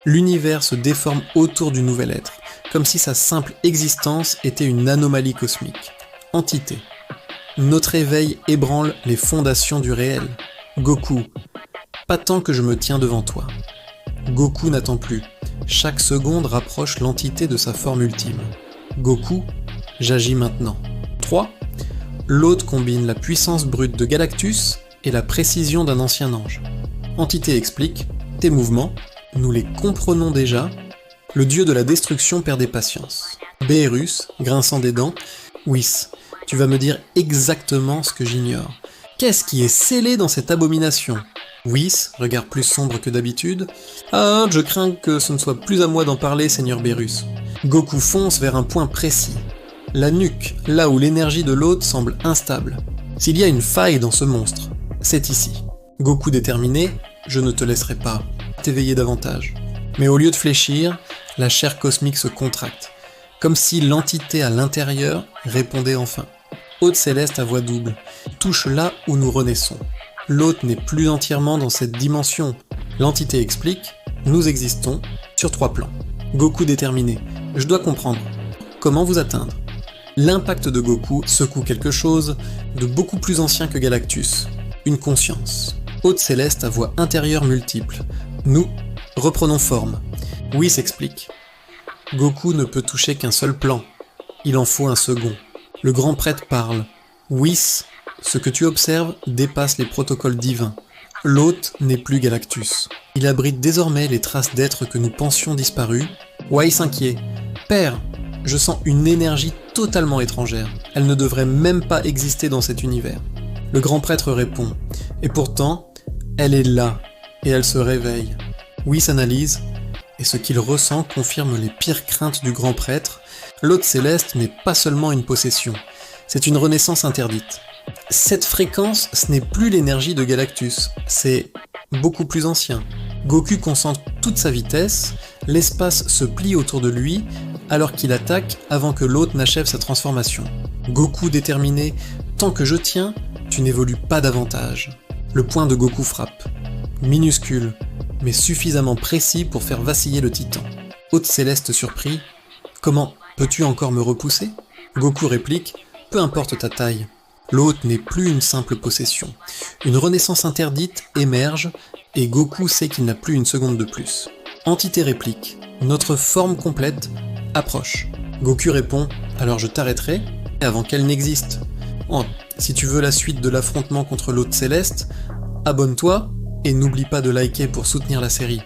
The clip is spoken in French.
L'univers se déforme autour du nouvel être, comme si sa simple existence était une anomalie cosmique. Entité. Notre éveil ébranle les fondations du réel. Goku. Pas tant que je me tiens devant toi. Goku n'attend plus. Chaque seconde rapproche l'entité de sa forme ultime. Goku, j'agis maintenant. 3. L'hôte combine la puissance brute de Galactus et la précision d'un ancien ange. Entité explique, tes mouvements, nous les comprenons déjà. Le dieu de la destruction perdait patience. Beerus, grinçant des dents, Whis, tu vas me dire exactement ce que j'ignore. Qu'est-ce qui est scellé dans cette abomination? Whis, regard plus sombre que d'habitude. Ah, je crains que ce ne soit plus à moi d'en parler, Seigneur Beerus. Goku fonce vers un point précis. La nuque, là où l'énergie de l'hôte semble instable. S'il y a une faille dans ce monstre, c'est ici. Goku déterminé, je ne te laisserai pas t'éveiller davantage. Mais au lieu de fléchir, la chair cosmique se contracte, comme si l'entité à l'intérieur répondait enfin. Hôte céleste à voix double, touche là où nous renaissons. L'hôte n'est plus entièrement dans cette dimension. L'entité explique, nous existons sur 3 plans. Goku déterminé, je dois comprendre. Comment vous atteindre? L'impact de Goku secoue quelque chose de beaucoup plus ancien que Galactus, une conscience. Hôte céleste à voix intérieure multiple. Nous, reprenons forme. Oui s'explique. Goku ne peut toucher qu'un seul plan. Il en faut un second. Le grand prêtre parle. Whis, ce que tu observes dépasse les protocoles divins. L'hôte n'est plus Galactus. Il abrite désormais les traces d'êtres que nous pensions disparus. Whis inquiet. Père, je sens une énergie totalement étrangère. Elle ne devrait même pas exister dans cet univers. Le grand prêtre répond. Et pourtant, elle est là, et elle se réveille. Whis analyse, et ce qu'il ressent confirme les pires craintes du grand prêtre. L'hôte céleste n'est pas seulement une possession, c'est une renaissance interdite. Cette fréquence, ce n'est plus l'énergie de Galactus, c'est beaucoup plus ancien. Goku concentre toute sa vitesse, l'espace se plie autour de lui, alors qu'il attaque avant que l'hôte n'achève sa transformation. Goku déterminé, tant que je tiens, tu n'évolues pas davantage. Le point de Goku frappe. Minuscule, mais suffisamment précis pour faire vaciller le titan. Hôte céleste surpris, comment peux-tu encore me repousser? Goku réplique, peu importe ta taille. L'hôte n'est plus une simple possession. Une renaissance interdite émerge et Goku sait qu'il n'a plus une seconde de plus. Entité réplique, notre forme complète approche. Goku répond, alors je t'arrêterai avant qu'elle n'existe. Oh, si tu veux la suite de l'affrontement contre l'hôte céleste, abonne-toi et n'oublie pas de liker pour soutenir la série.